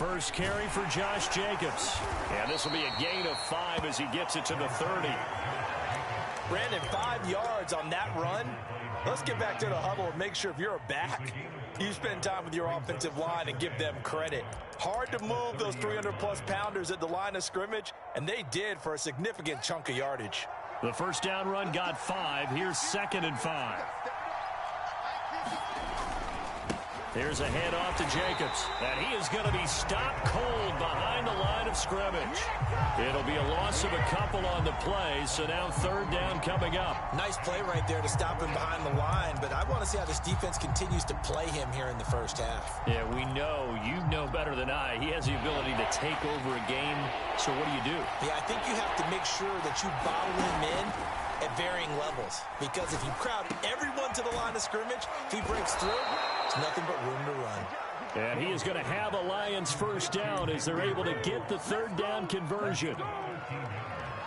first carry for Josh Jacobs. And this will be a gain of 5 as he gets it to the 30. Brandon, 5 yards on that run. Let's get back to the huddle and make sure if you're a back, you spend time with your offensive line and give them credit. Hard to move those 300-plus pounders at the line of scrimmage, and they did for a significant chunk of yardage. The first down run got 5. Here's 2nd and 5. Here's a handoff to Jacobs, and he is going to be stopped cold behind the line of scrimmage. It'll be a loss of a couple on the play, so now 3rd down coming up. Nice play right there to stop him behind the line, but I want to see how this defense continues to play him here in the first half. Yeah, we know, you know better than I, he has the ability to take over a game, so what do? Yeah, I think you have to make sure that you bottle him in at varying levels, because if you crowd everyone to the line of scrimmage, if he breaks through, there's nothing but room to run. And he is going to have a Lions first down as they're able to get the 3rd down conversion.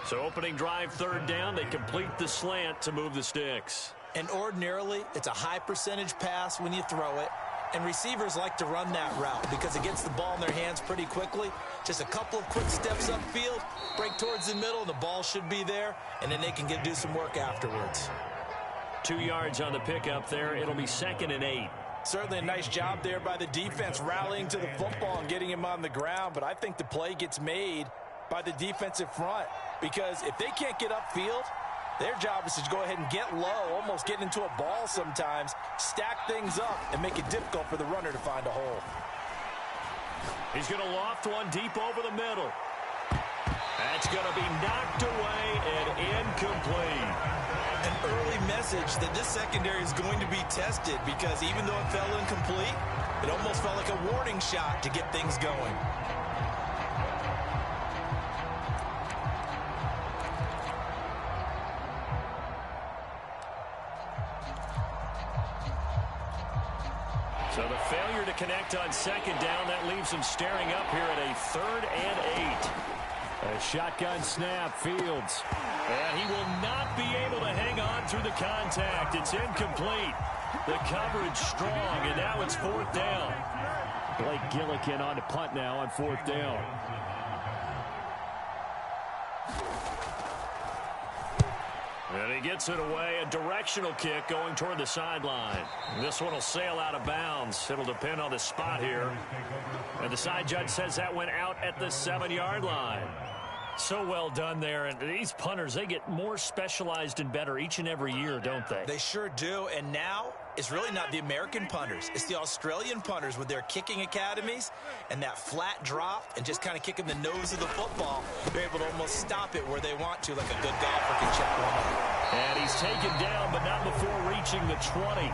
So opening drive 3rd down, they complete the slant to move the sticks. And ordinarily, it's a high percentage pass when you throw it. And receivers like to run that route because it gets the ball in their hands pretty quickly. Just a couple of quick steps upfield, break towards the middle, and the ball should be there, and then they can do some work afterwards. 2 yards on the pickup there. It'll be 2nd and 8. Certainly a nice job there by the defense rallying to the football and getting him on the ground, but I think the play gets made by the defensive front because if they can't get upfield, their job is to go ahead and get low, almost get into a ball sometimes, stack things up, and make it difficult for the runner to find a hole. He's going to loft one deep over the middle. That's going to be knocked away and incomplete. An early message that this secondary is going to be tested because even though it fell incomplete, it almost felt like a warning shot to get things going. So the failure to connect on 2nd down, that leaves him staring up here at a 3rd and 8. A shotgun snap, Fields. And he will not be able to hang on through the contact. It's incomplete. The coverage strong, and now it's 4th down. Blake Gillikin on to punt now on 4th down. And he gets it away, a directional kick going toward the sideline. This one will sail out of bounds. It'll depend on the spot here. And the side judge says that went out at the 7-yard line. So well done there. And these punters, they get more specialized and better each and every year, don't they? They sure do. And now it's really not the American punters. It's the Australian punters with their kicking academies and that flat drop and just kind of kicking the nose of the football. They're able to almost stop it where they want to, like a good golfer can check one out. And he's taken down, but not before reaching the 20.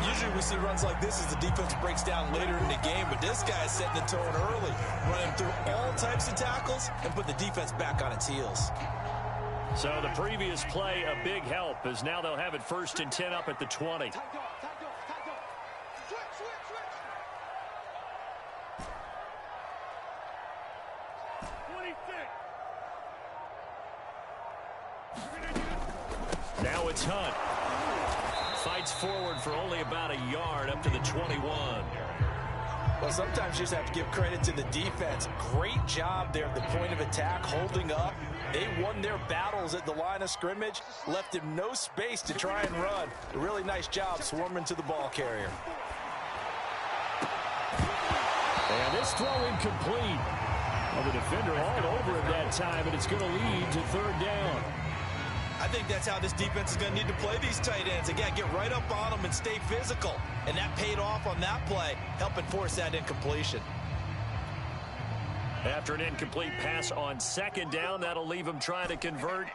Usually we see runs like this as the defense breaks down later in the game, but this guy's setting the tone early, running through all types of tackles and put the defense back on its heels. So the previous play, a big help, as now they'll have it 1st and 10 up at the 20. Now it's Hunt. Fights forward for only about a yard up to the 21. Well, sometimes you just have to give credit to the defense. Great job there at the point of attack, holding up. They won their battles at the line of scrimmage, left him no space to try and run. A really nice job swarming to the ball carrier. And this throw incomplete. Well, the defender all over him that time, and it's going to lead to 3rd down. I think that's how this defense is going to need to play these tight ends. Again, get right up on them and stay physical. And that paid off on that play, helping force that incompletion. After an incomplete pass on 2nd down, that'll leave him trying to convert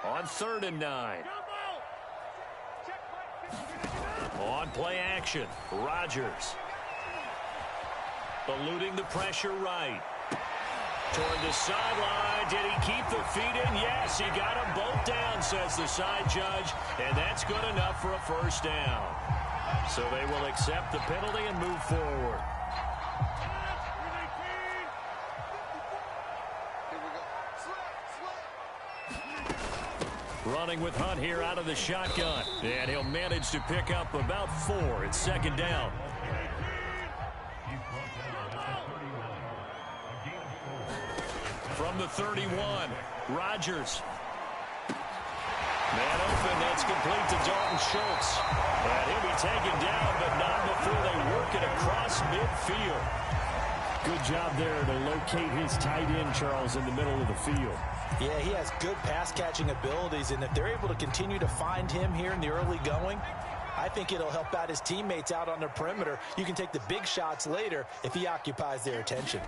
on 3rd and 9. On play action, Rodgers. Eluding the pressure right. Toward the sideline. Did he keep the feet in? Yes, he got them both down, says the side judge. And that's good enough for a 1st down. So they will accept the penalty and move forward. Running with Hunt here out of the shotgun. And he'll manage to pick up about 4. It's 2nd down. From the 31, Rodgers. Man open, that's complete to Dalton Schultz. And he'll be taken down, but not before they work it across midfield. Good job there to locate his tight end, Charles, in the middle of the field. Yeah, he has good pass-catching abilities, and if they're able to continue to find him here in the early going, I think it'll help out his teammates out on the perimeter. You can take the big shots later if he occupies their attention.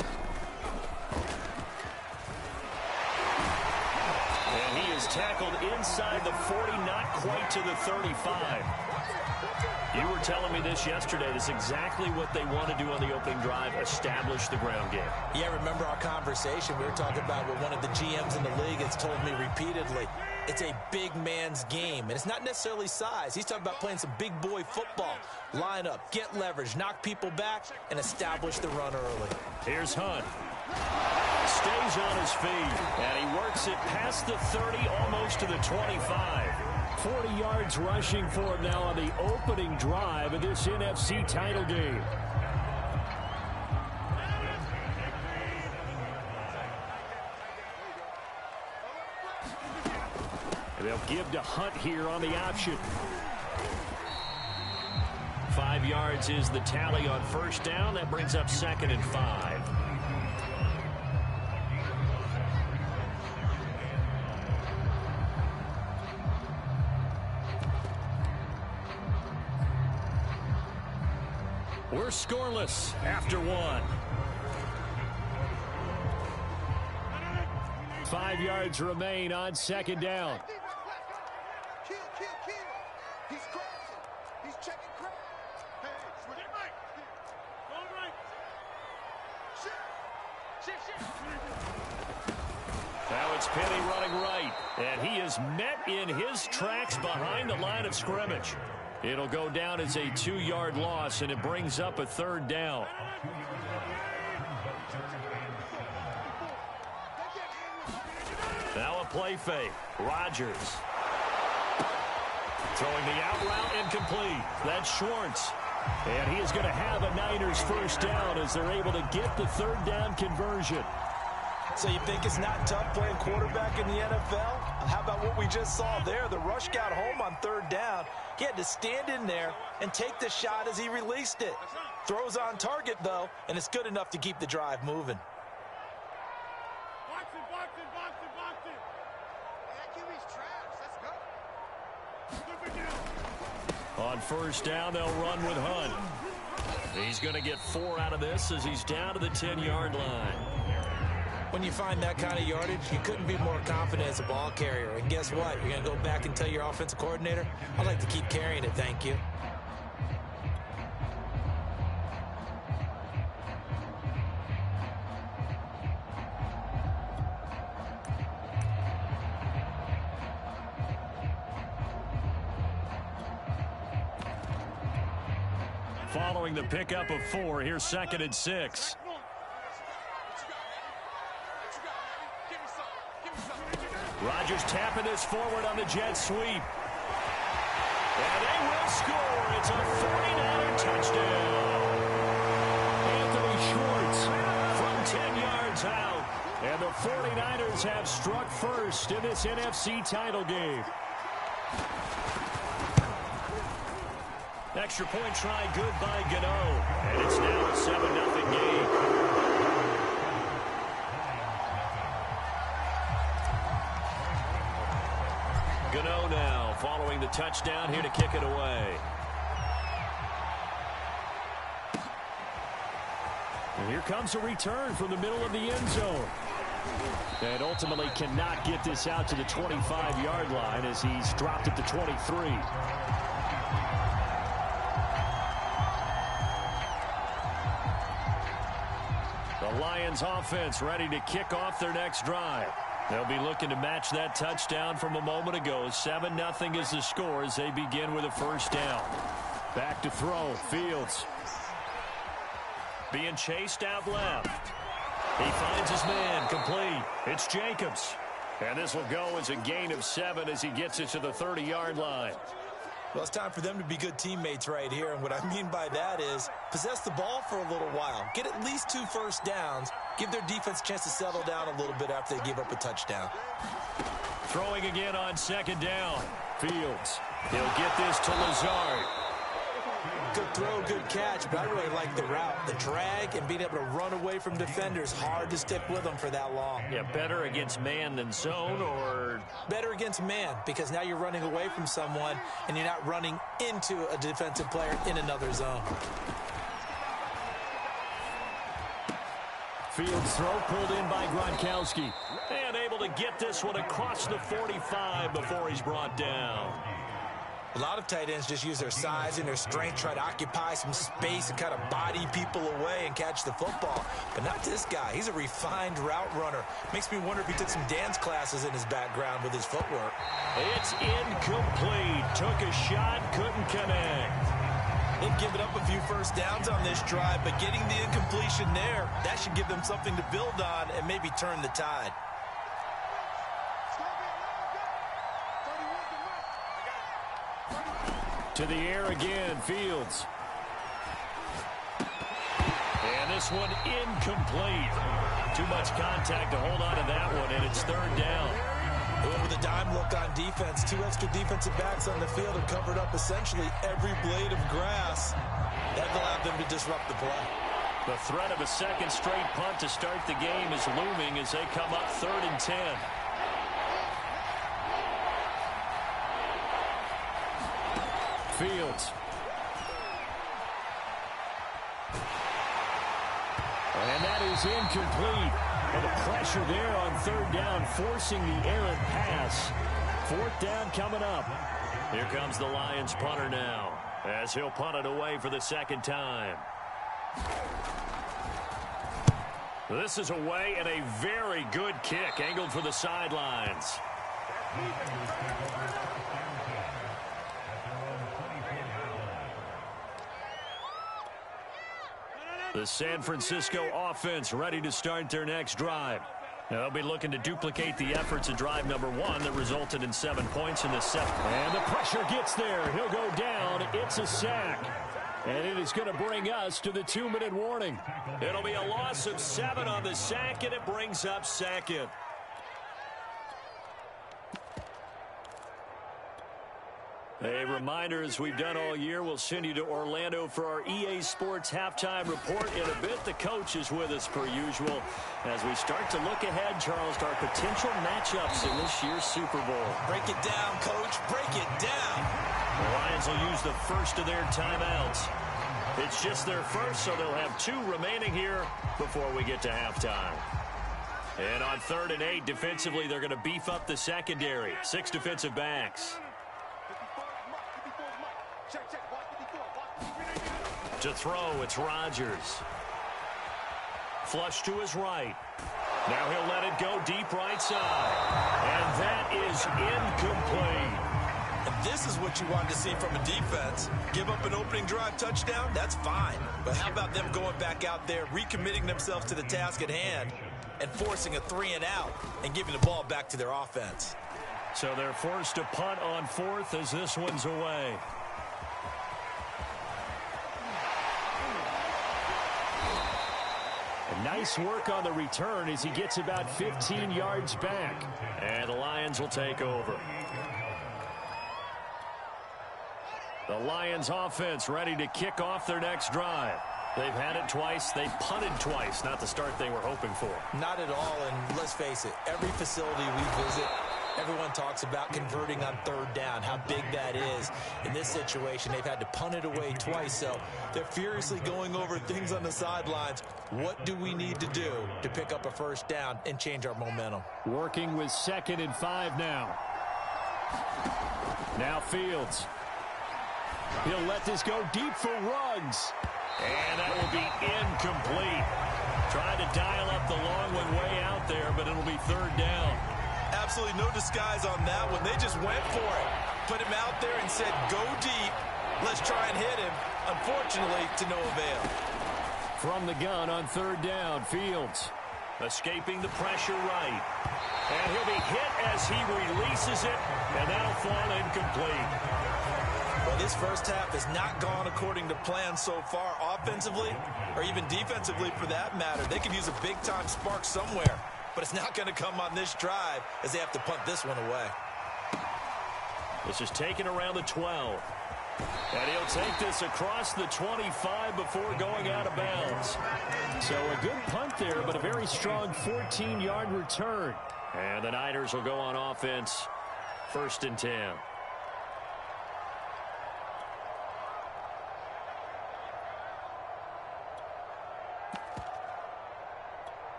And he is tackled inside the 40, not quite to the 35. You were telling me this yesterday. This is exactly what they want to do on the opening drive, establish the ground game. Yeah, remember our conversation. We were talking about what one of the GMs in the league has told me repeatedly. It's a big man's game, and it's not necessarily size. He's talking about playing some big boy football. Line up, get leverage, knock people back, and establish the run early. Here's Hunt. Stays on his feet, and he works it past the 30, almost to the 25. 40 yards rushing for him now on the opening drive of this NFC title game. And they'll give to Hunt here on the option. 5 yards is the tally on first down. That brings up 2nd and 5. We're scoreless after 1. 5 yards remain on 2nd down. He's crossing. He's checking crowd. Hey, switch right. Going right. Shit. Now it's Penny running right, and he is met in his tracks behind the line of scrimmage. It'll go down as a 2-yard loss, and it brings up a 3rd down. Now a play fake. Rodgers. Throwing the out route incomplete. That's Schwartz. And he is going to have a Niners first down as they're able to get the 3rd down conversion. So you think it's not tough playing quarterback in the NFL? How about what we just saw there? The rush got home on 3rd down. He had to stand in there and take the shot as he released it. Throws on target, though, and it's good enough to keep the drive moving. Box it. That QB's trash. Let's go. On first down, they'll run with Hunt. He's going to get 4 out of this as he's down to the 10-yard line. When you find that kind of yardage, you couldn't be more confident as a ball carrier. And guess what? You're going to go back and tell your offensive coordinator, I'd like to keep carrying it, thank you. Following the pickup of 4, here's 2nd and 6. Rodgers tapping this forward on the jet sweep. And they will score. It's a 49er touchdown. Anthony Schwartz from 10 yards out. And the 49ers have struck first in this NFC title game. Extra point try good by Gano. And it's now a 7-0 game. Gano now following the touchdown here to kick it away. And here comes a return from the middle of the end zone. And ultimately cannot get this out to the 25-yard line as he's dropped at the 23. The Lions offense ready to kick off their next drive. They'll be looking to match that touchdown from a moment ago. 7-0 is the score as they begin with a first down. Back to throw. Fields. Being chased out left. He finds his man. Complete. It's Jacobs. And this will go as a gain of 7 as he gets it to the 30-yard line. Well, it's time for them to be good teammates right here. And what I mean by that is possess the ball for a little while. Get at least 2 first downs Give their defense a chance to settle down a little bit after they give up a touchdown. Throwing again on second down. Fields. He'll get this to Lazard. Good throw, good catch, but I really like the route. The drag and being able to run away from defenders, hard to stick with them for that long. Yeah, better against man than zone, or? Better against man, because now you're running away from someone and you're not running into a defensive player in another zone. Fields throw pulled in by Gronkowski. And able to get this one across the 45 before he's brought down. A lot of tight ends just use their size and their strength, try to occupy some space and kind of body people away and catch the football. But not this guy. He's a refined route runner. Makes me wonder if he took some dance classes in his background with his footwork. It's incomplete. Took a shot, couldn't connect. They've given up a few first downs on this drive, but getting the incompletion there, that should give them something to build on and maybe turn the tide. To the air again, Fields. And this one incomplete. Too much contact to hold on to that one, and it's third down. With a dime look on defense, two extra defensive backs on the field have covered up essentially every blade of grass. That allowed them to disrupt the play. The threat of a second straight punt to start the game is looming as they come up 3rd and 10. Fields. And that is incomplete. And the pressure there on 3rd down, forcing the errant pass. 4th down coming up. Here comes the Lions punter now, as he'll punt it away for the second time. This is away, and a very good kick, angled for the sidelines. The San Francisco offense ready to start their next drive. Now they'll be looking to duplicate the efforts of drive number 1 that resulted in 7 points in the second. And the pressure gets there. He'll go down. It's a sack. And it is going to bring us to the 2-minute warning. It'll be a loss of 7 on the sack, and it brings up second. A reminder, as we've done all year, we'll send you to Orlando for our EA Sports halftime report. In a bit, the coach is with us per usual. As we start to look ahead, Charles, to our potential matchups in this year's Super Bowl. Break it down, Coach. Break it down. The Lions will use the first of their timeouts. It's just their first, so they'll have 2 remaining here before we get to halftime. And on 3rd and 8, defensively, they're going to beef up the secondary. 6 defensive backs. To throw, it's Rodgers. Flush to his right. Now he'll let it go deep right side. And that is incomplete. And this is what you want to see from a defense. Give up an opening drive touchdown, that's fine. But how about them going back out there, recommitting themselves to the task at hand, and forcing a 3 and out, and giving the ball back to their offense. So they're forced to punt on 4th as this one's away. Nice work on the return as he gets about 15 yards back. And the Lions will take over. The Lions offense ready to kick off their next drive. They've had it twice. They've punted twice. Not the start they were hoping for. Not at all, and let's face it, every facility we visit, everyone talks about converting on 3rd down, how big that is. In this situation, they've had to punt it away twice, so they're furiously going over things on the sidelines. What do we need to do to pick up a 1st down and change our momentum? Working with 2nd and 5 now. Now Fields. He'll let this go deep for Ruggs. And that will be incomplete. Trying to dial up the long one way out there, but it'll be 3rd down. Absolutely no disguise on that one. They just went for it. Put him out there and said, go deep. Let's try and hit him. Unfortunately, to no avail. From the gun on 3rd down, Fields. Escaping the pressure right. And he'll be hit as he releases it, and that'll fall incomplete. Well, this first half has not gone according to plan so far, offensively or even defensively for that matter. They could use a big-time spark somewhere, but it's not going to come on this drive as they have to punt this one away. This is taken around the 12. And he'll take this across the 25 before going out of bounds. So a good punt there, but a very strong 14-yard return. And the Niners will go on offense, 1st and 10.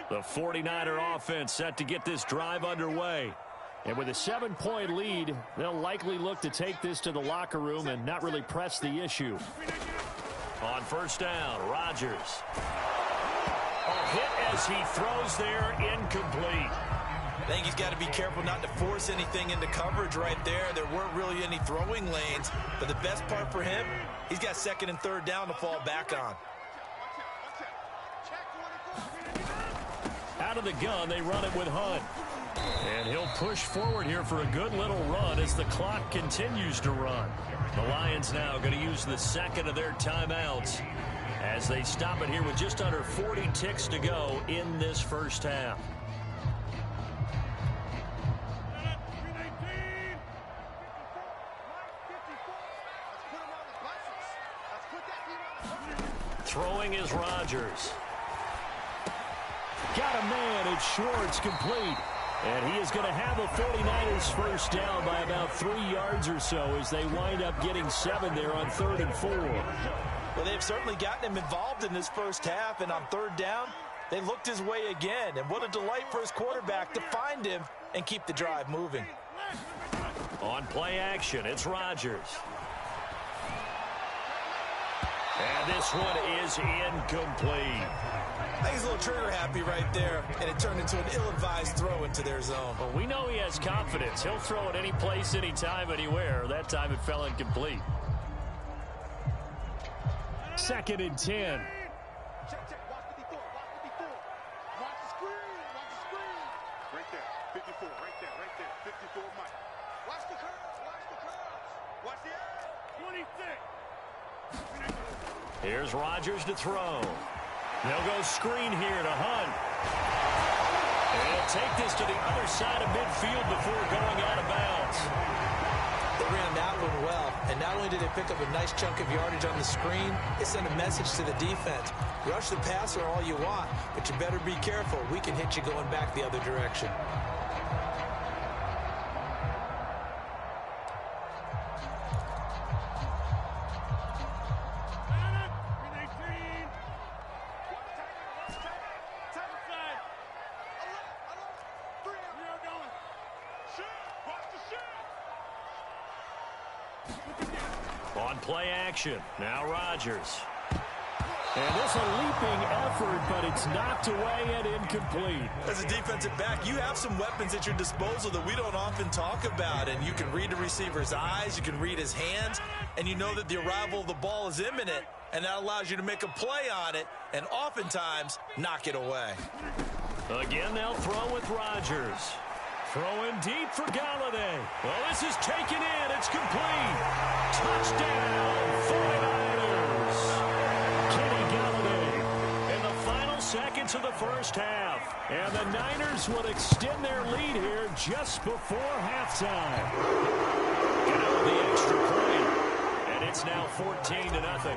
The 49er offense set to get this drive underway. And with a 7-point lead, they'll likely look to take this to the locker room and not really press the issue. On 1st down, Rodgers. A hit as he throws there, incomplete. I think he's got to be careful not to force anything into coverage right there. There weren't really any throwing lanes. But the best part for him, he's got 2nd and 3rd down to fall back on. Out of the gun, they run it with Hunt. And he'll push forward here for a good little run as the clock continues to run. The Lions now going to use the 2nd of their timeouts as they stop it here with just under 40 ticks to go in this first half. Throwing is Rodgers. Got a man, it's Schwartz, complete. And he is going to have a 49ers first down by about 3 yards or so as they wind up getting 7 there on 3rd and 4. Well, they've certainly gotten him involved in this first half, and on 3rd down, they looked his way again. And what a delight for his quarterback to find him and keep the drive moving. On play action, it's Rodgers. And this one is incomplete. I think he's a little trigger happy right there, and it turned into an ill-advised throw into their zone. Well, we know he has confidence. He'll throw it any place, anytime, anywhere. That time it fell incomplete. 2nd and 10. Check. Watch 54. Watch the screen. Right there. 54. Right there. 54, Mike. Watch the curves. Watch the edge. 26. Here's Rodgers to throw. They'll go screen here to Hunt. And he'll take this to the other side of midfield before going out of bounds. They ran that one well, and not only did they pick up a nice chunk of yardage on the screen, it sent a message to the defense. Rush the passer all you want, but you better be careful. We can hit you going back the other direction. On play action, now Rodgers. And this a leaping effort, but it's knocked away and incomplete. As a defensive back, you have some weapons at your disposal that we don't often talk about. And you can read the receiver's eyes, you can read his hands, and you know that the arrival of the ball is imminent. And that allows you to make a play on it and oftentimes knock it away. Again, they'll throw with Rodgers. Throwing deep for Galladay. Well, this is taken in. It's complete. Touchdown, 49ers. Kenny Galladay in the final seconds of the first half. And the Niners will extend their lead here just before halftime. Get out the extra point. And it's now 14-0.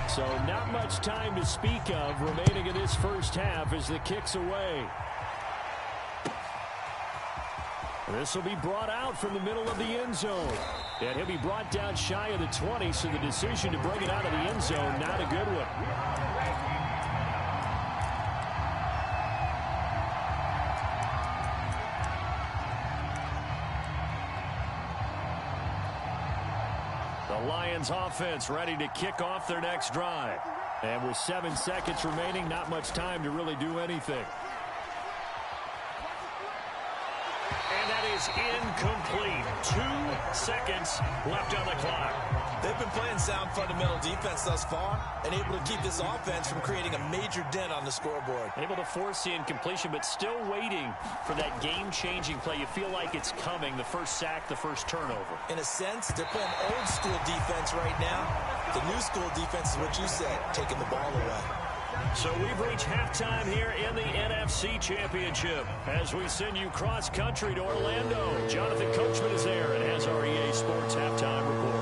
So not much time to speak of remaining in this first half as the kick's away. This will be brought out from the middle of the end zone. And he'll be brought down shy of the 20, so the decision to bring it out of the end zone, not a good one. The Lions offense ready to kick off their next drive. And with 7 seconds remaining, not much time to really do anything. And that is incomplete. 2 seconds left on the clock. They've been playing sound fundamental defense thus far and able to keep this offense from creating a major dent on the scoreboard. Able to force the incompletion, but still waiting for that game-changing play. You feel like it's coming, the first sack, the first turnover. In a sense, they're playing old-school defense right now. The new-school defense is what you said, taking the ball away. So we've reached halftime here in the NFC Championship as we send you cross-country to Orlando. Jonathan Coachman is there and has our EA Sports halftime report.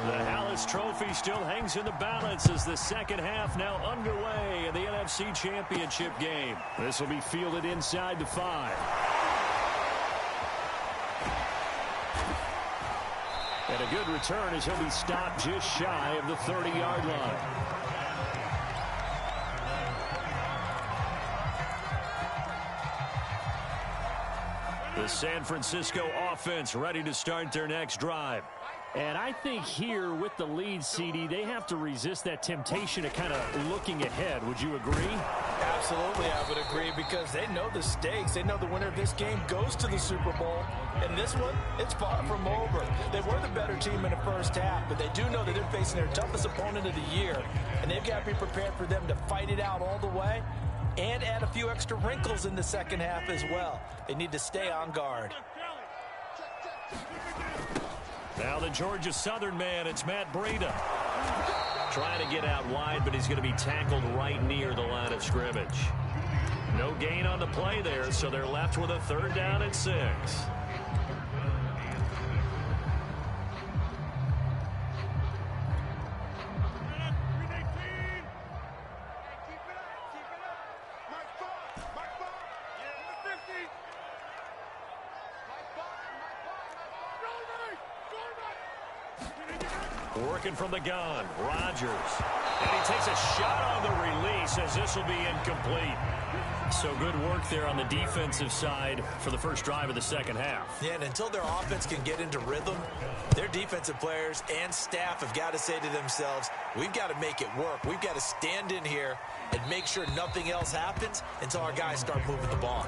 The Hallis Trophy still hangs in the balance as the second half now underway in the NFC Championship game. This will be fielded inside the 5. And a good return as he'll be stopped just shy of the 30-yard line. The San Francisco offense ready to start their next drive. And I think here with the lead, CD, they have to resist that temptation of kind of looking ahead. Would you agree? Absolutely, I would agree, because they know the stakes. They know the winner of this game goes to the Super Bowl. And this one, it's far from over. They were the better team in the first half, but they do know that they're facing their toughest opponent of the year. And they've got to be prepared for them to fight it out all the way and add a few extra wrinkles in the second half as well. They need to stay on guard. Now the Georgia Southern man, it's Matt Breida. Trying to get out wide, but he's going to be tackled right near the line of scrimmage. No gain on the play there, so they're left with a 3rd down and 6. Working from the gun, Rodgers. And he takes a shot on the release as this will be incomplete. So good work there on the defensive side for the first drive of the second half. Yeah, and until their offense can get into rhythm, their defensive players and staff have got to say to themselves, we've got to make it work. We've got to stand in here and make sure nothing else happens until our guys start moving the ball.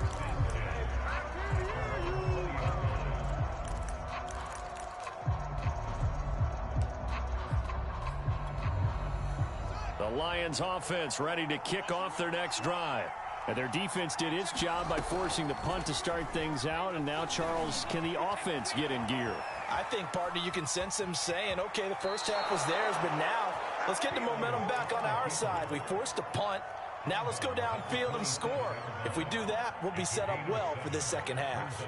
The Lions offense ready to kick off their next drive. And their defense did its job by forcing the punt to start things out. And now, Charles, can the offense get in gear? I think, partner, you can sense them saying, okay, the first half was theirs, but now let's get the momentum back on our side. We forced a punt. Now let's go downfield and score. If we do that, we'll be set up well for this second half.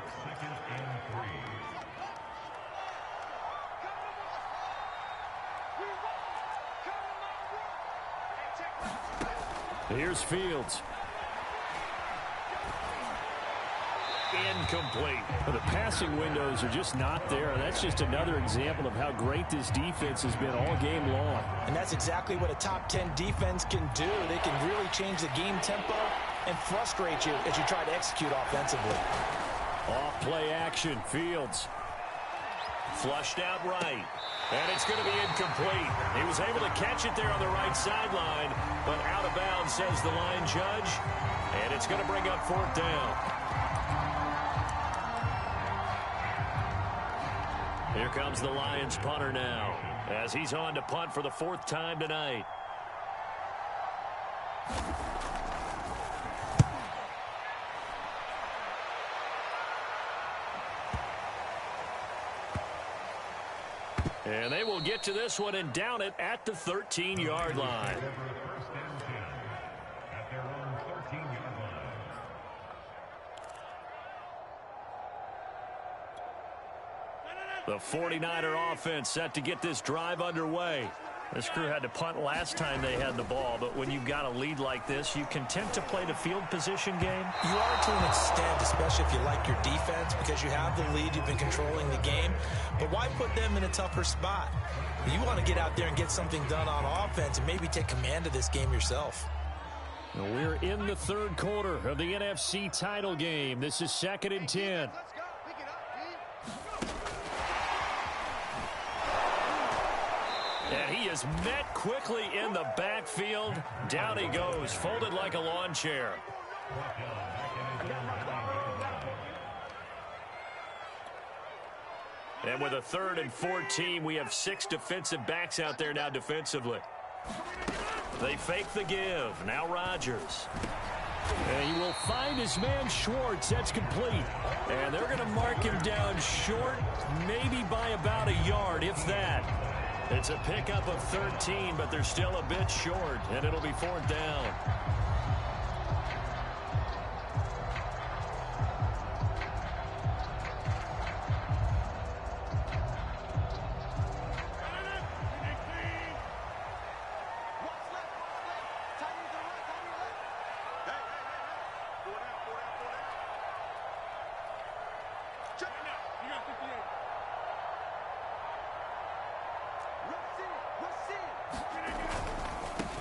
Here's Fields. Incomplete. Well, the passing windows are just not there. That's just another example of how great this defense has been all game long. And that's exactly what a top 10 defense can do. They can really change the game tempo and frustrate you as you try to execute offensively. Off play action. Fields. Flushed out right. And it's going to be incomplete. He was able to catch it there on the right sideline, but out of bounds, says the line judge. And it's going to bring up 4th down. Here comes the Lions punter now, as he's on to punt for the 4th time tonight. And they will get to this one and down it at the 13-yard line. The 49er offense set to get this drive underway. This crew had to punt last time they had the ball, but when you've got a lead like this, you content to play the field position game? You are to an extent, especially if you like your defense, because you have the lead, you've been controlling the game. But why put them in a tougher spot? You want to get out there and get something done on offense and maybe take command of this game yourself. We're in the 3rd quarter of the NFC title game. This is 2nd and 10. And he is met quickly in the backfield. Down he goes, folded like a lawn chair. And with a 3rd and 14, we have 6 defensive backs out there now defensively. They fake the give. Now Rodgers. And he will find his man Schwartz. That's complete. And they're going to mark him down short, maybe by about a yard, if that. It's a pickup of 13, but they're still a bit short, and it'll be 4th down.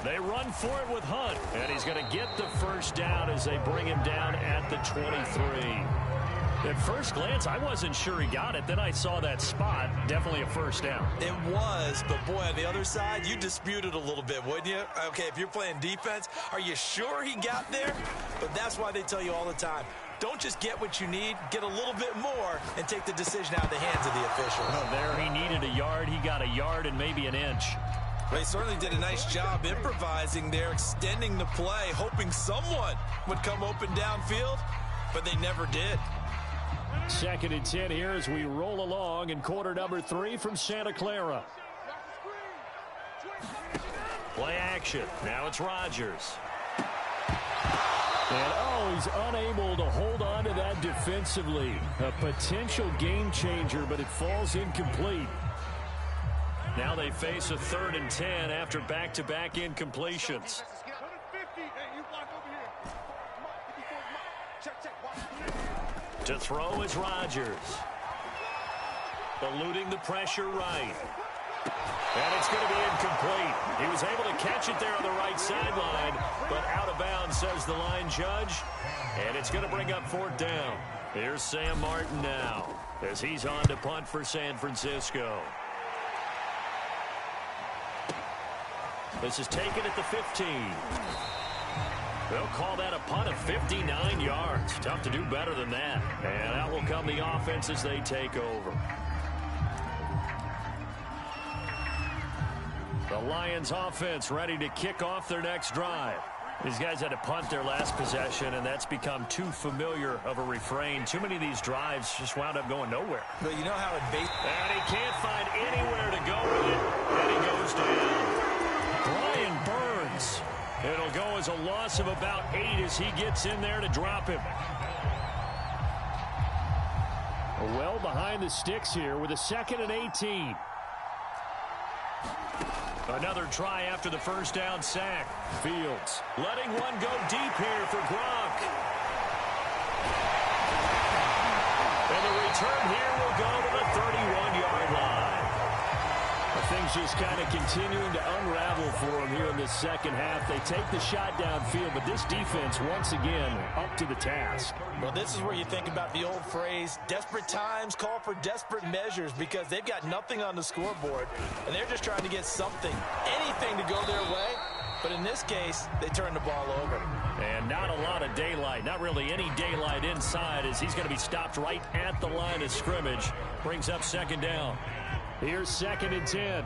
They run for it with Hunt, and he's going to get the first down as they bring him down at the 23. At first glance, I wasn't sure he got it. Then I saw that spot. Definitely a first down. It was, but boy, on the other side, you dispute it a little bit, wouldn't you? Okay, if you're playing defense, are you sure he got there? But that's why they tell you all the time, don't just get what you need, get a little bit more, and take the decision out of the hands of the official. Well, there he needed a yard. He got a yard and maybe an inch. They certainly did a nice job improvising there, extending the play, hoping someone would come open downfield, but they never did. 2nd and 10 here as we roll along in quarter number 3 from Santa Clara. Play action. Now it's Rodgers. And, he's unable to hold on to that defensively. A potential game changer, but it falls incomplete. Now they face a 3rd and 10 after back-to-back incompletions. To throw is Rodgers. Eluding the pressure right. And it's going to be incomplete. He was able to catch it there on the right sideline, but out of bounds, says the line judge. And it's going to bring up 4th down. Here's Sam Martin now as he's on to punt for San Francisco. This is taken at the 15. They'll call that a punt of 59 yards. Tough to do better than that. And out will come the offense as they take over. The Lions offense ready to kick off their next drive. These guys had to punt their last possession, and that's become too familiar of a refrain. Too many of these drives just wound up going nowhere. But you know how it bait. And he can't find anywhere to go with it, and he goes down. Brian Burns. It'll go as a loss of about 8 as he gets in there to drop him. Well behind the sticks here with a 2nd and 18. Another try after the first down sack. Fields letting one go deep here for Gronk. And the return here will go to the 31-yard line. Things just kind of continuing to unravel for him here in this second half. They take the shot downfield, but this defense, once again, up to the task. Well, this is where you think about the old phrase, desperate times call for desperate measures, because they've got nothing on the scoreboard, and they're just trying to get something, anything to go their way. But in this case, they turn the ball over. And not a lot of daylight, not really any daylight inside, as he's going to be stopped right at the line of scrimmage. Brings up 2nd down. Here's 2nd and 10.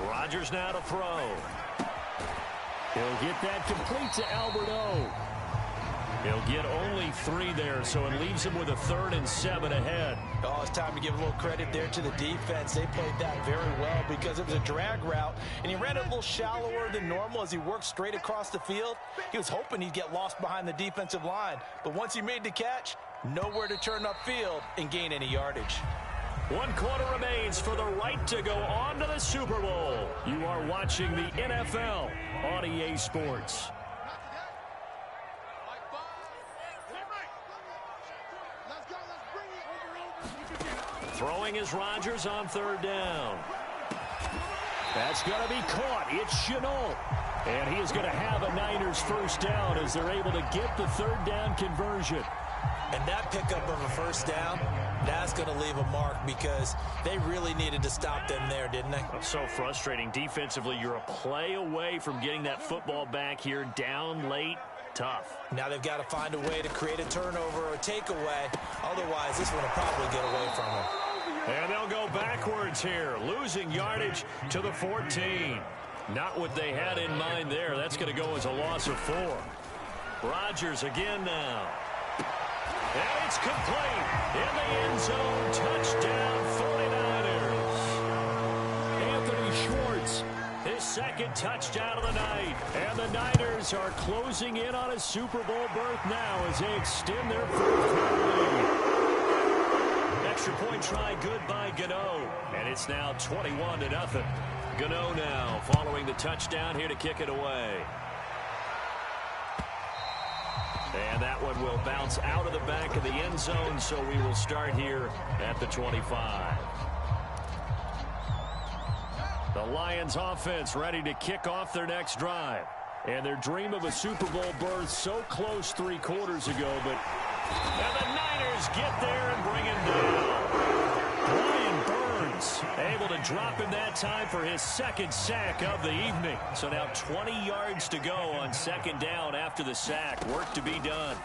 Rodgers now to throw. He'll get that complete to Albert O. He'll get only 3 there, so it leaves him with a 3rd and 7 ahead. Oh, it's time to give a little credit there to the defense. They played that very well because it was a drag route, and he ran it a little shallower than normal as he worked straight across the field. He was hoping he'd get lost behind the defensive line, but once he made the catch, nowhere to turn upfield and gain any yardage. 1 quarter remains for the right to go on to the Super Bowl. You are watching the NFL on EA Sports. Throwing is Rodgers on 3rd down. That's going to be caught. It's Chenault. And he is going to have a Niners first down as they're able to get the 3rd down conversion. And that pickup of a first down, that's going to leave a mark because they really needed to stop them there, didn't they? So frustrating. Defensively, you're a play away from getting that football back here down late. Tough. Now they've got to find a way to create a turnover or takeaway. Otherwise, this one will probably get away from them. And they'll go backwards here, losing yardage to the 14. Not what they had in mind there. That's going to go as a loss of 4. Rodgers again now. And it's complete. In the end zone, touchdown 49ers. Anthony Schwartz, his second touchdown of the night. And the Niners are closing in on a Super Bowl berth now as they extend their fourth-quarter lead. Extra point try good by Gano. And it's now 21-0. Gano now following the touchdown here to kick it away. And that one will bounce out of the back of the end zone, so we will start here at the 25. The Lions offense ready to kick off their next drive. And their dream of a Super Bowl berth so close 3 quarters ago, but and the Niners get there and bring him down. Brian Burns able to drop him that time for his second sack of the evening. So now 20 yards to go on second down after the sack. Work to be done.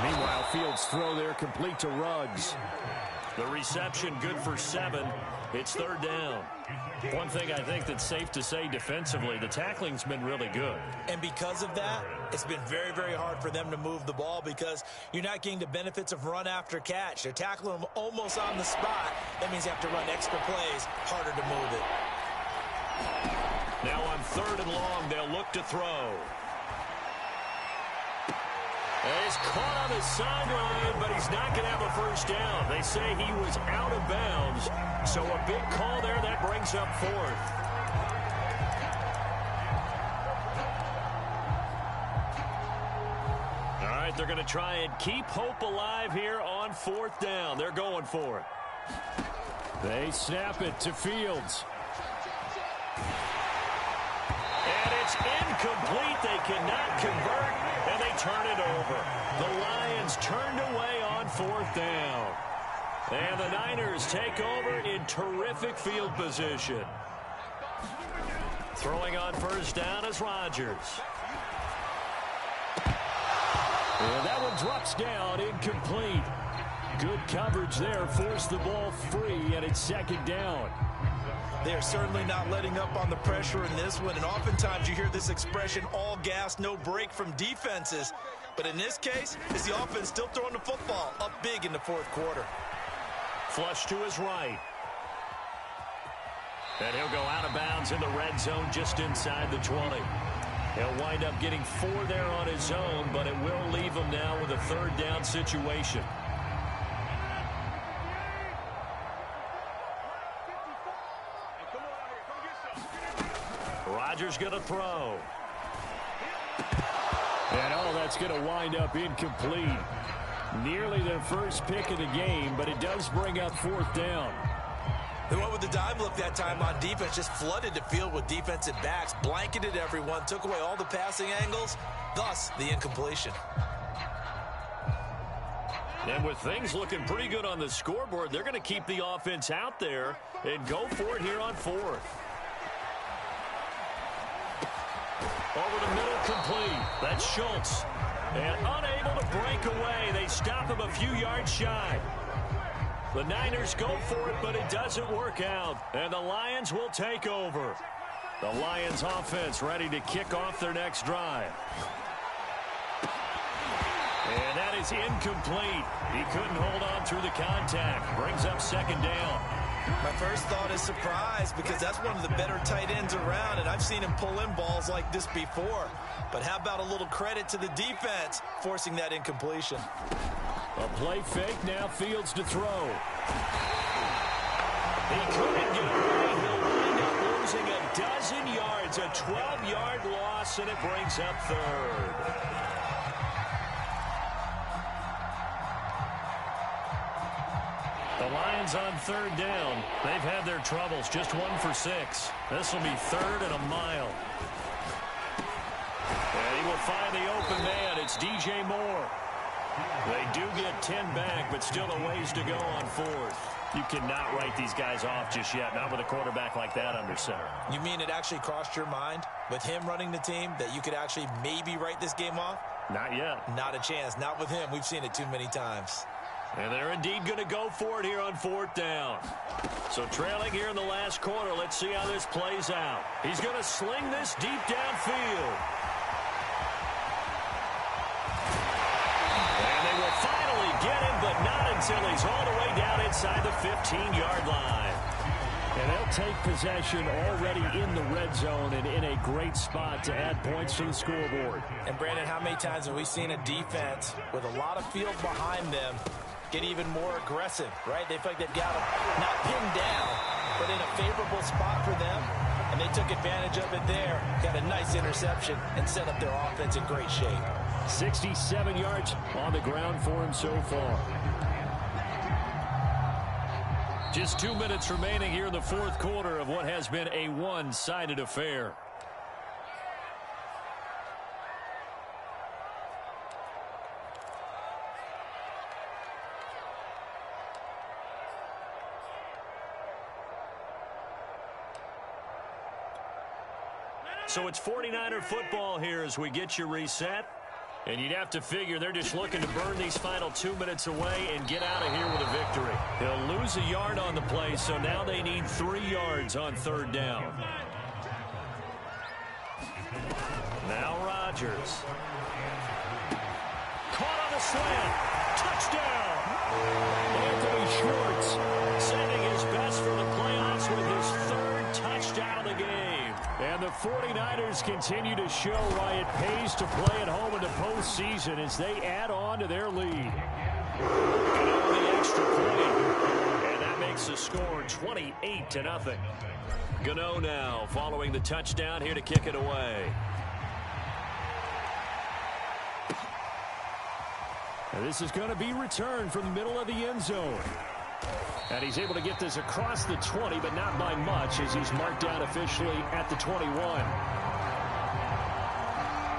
Meanwhile, Fields' throw there complete to Ruggs. The reception good for 7. It's third down. One thing I think that's safe to say defensively, the tackling's been really good. And because of that, it's been very, very hard for them to move the ball because you're not getting the benefits of run after catch. They're tackling them almost on the spot. That means you have to run extra plays, harder to move it. Now on 3rd and long, they'll look to throw. He's caught on the sideline, but he's not going to have a first down. They say he was out of bounds, so a big call there that brings up 4th. All right, they're going to try and keep hope alive here on 4th down. They're going for it. They snap it to Fields. And it's incomplete. They cannot convert, and they turn it over. The Lions turned away on 4th down. And the Niners take over in terrific field position. Throwing on first down is Rodgers. And that one drops down, incomplete. Good coverage there, forced the ball free, and it's second down. They're certainly not letting up on the pressure in this one, and oftentimes you hear this expression, all gas, no break from defenses. But in this case, it's the offense still throwing the football up big in the 4th quarter. Flush to his right. And he'll go out of bounds in the red zone just inside the 20. He'll wind up getting 4 there on his own, but it will leave him now with a 3rd down situation. Rodgers going to throw. And that's going to wind up incomplete. Nearly their first pick of the game, but it does bring up 4th down. They went with the dive look that time on defense, just flooded the field with defensive backs, blanketed everyone, took away all the passing angles, thus the incompletion. And with things looking pretty good on the scoreboard, they're going to keep the offense out there and go for it here on 4th. Over the middle, complete. That's Schultz. And unable to break away. They stop him a few yards shy. The Niners go for it, but it doesn't work out. And the Lions will take over. The Lions offense ready to kick off their next drive. And that is incomplete. He couldn't hold on through the contact. Brings up second down. My first thought is surprise because that's one of the better tight ends around, and I've seen him pull in balls like this before. But how about a little credit to the defense forcing that incompletion? A play fake, now Fields to throw. He couldn't get away. He'll wind up losing a dozen yards, a 12-yard loss, and it brings up 3rd. The Lions on 3rd down. They've had their troubles, just 1 for 6. This will be 3rd and a mile. And he will find the open man. It's DJ Moore. They do get 10 back, but still a ways to go on fourth. You cannot write these guys off just yet, not with a quarterback like that under center. You mean it actually crossed your mind with him running the team that you could actually maybe write this game off? Not yet. Not a chance. Not with him. We've seen it too many times. And they're indeed going to go for it here on fourth down. So trailing here in the last quarter, let's see how this plays out. He's going to sling this deep downfield. And they will finally get him, but not until he's all the way down inside the 15-yard line. And they'll take possession already in the red zone and in a great spot to add points to the scoreboard. And, Brandon, how many times have we seen a defense with a lot of field behind them get even more aggressive, right? They feel like they've got them not pinned down, but in a favorable spot for them. And they took advantage of it there, got a nice interception, and set up their offense in great shape. 67 yards on the ground for him so far. Just 2 minutes remaining here in the fourth quarter of what has been a one-sided affair. So it's 49er football here as we get you reset. And you'd have to figure they're just looking to burn these final 2 minutes away and get out of here with a victory. They'll lose a yard on the play, so now they need 3 yards on third down. Now Rodgers. Caught on the slant. Touchdown! Anthony Schwartz sending his best for the playoffs with his third touchdown of the game. And the 49ers continue to show why it pays to play at home in the postseason as they add on to their lead. And over the extra point. And that makes the score 28-0. Gano now following the touchdown here to kick it away. And this is going to be returned from the middle of the end zone. And he's able to get this across the 20, but not by much as he's marked down officially at the 21.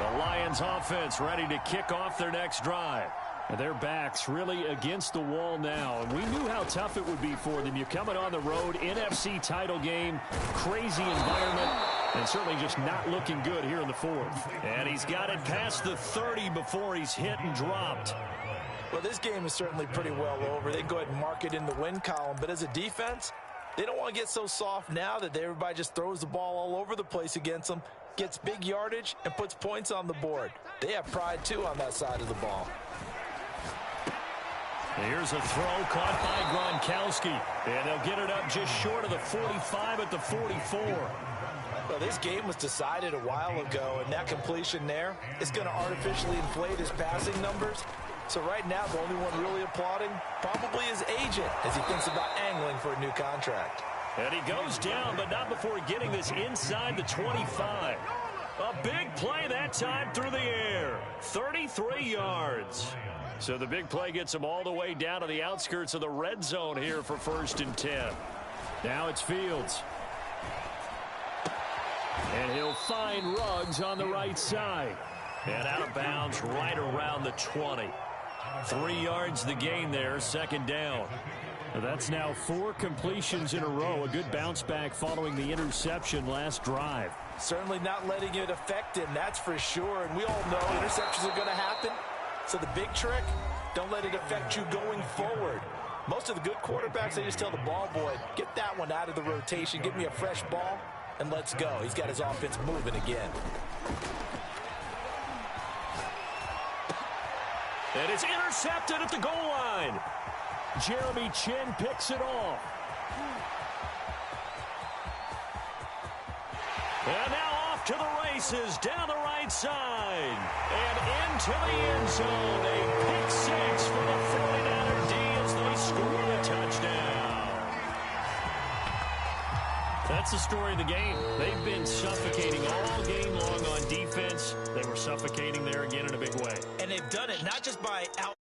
The Lions offense ready to kick off their next drive. And their backs really against the wall now. And we knew how tough it would be for them. You're coming on the road, NFC title game, crazy environment, and certainly just not looking good here in the fourth. And he's got it past the 30 before he's hit and dropped. Well, this game is certainly pretty well over. They can go ahead and mark it in the win column. But as a defense, they don't want to get so soft now that everybody just throws the ball all over the place against them, gets big yardage, and puts points on the board. They have pride, too, on that side of the ball. Here's a throw caught by Gronkowski. And they'll get it up just short of the 45 at the 44. Well, this game was decided a while ago, and that completion there is going to artificially inflate his passing numbers. So right now, the only one really applauding probably his agent as he thinks about angling for a new contract. And he goes down, but not before getting this inside the 25. A big play that time through the air. 33 yards. So the big play gets him all the way down to the outskirts of the red zone here for 1st and 10. Now it's Fields. And he'll find Ruggs on the right side. And out of bounds right around the 20. 3 yards the gain there, 2nd down. That's now 4 completions in a row. A good bounce back following the interception last drive. Certainly not letting it affect him, that's for sure. And we all know interceptions are going to happen. So the big trick, don't let it affect you going forward. Most of the good quarterbacks, they just tell the ball boy, get that one out of the rotation, give me a fresh ball, and let's go. He's got his offense moving again. And it's intercepted at the goal line. Jeremy Chin picks it off. And now off to the races, down the right side. And into the end zone. A pick 6 for the 49er D as they score a touchdown. That's the story of the game. They've been suffocating all game long on defense. They were suffocating there again in a big way. And they've done it not just by out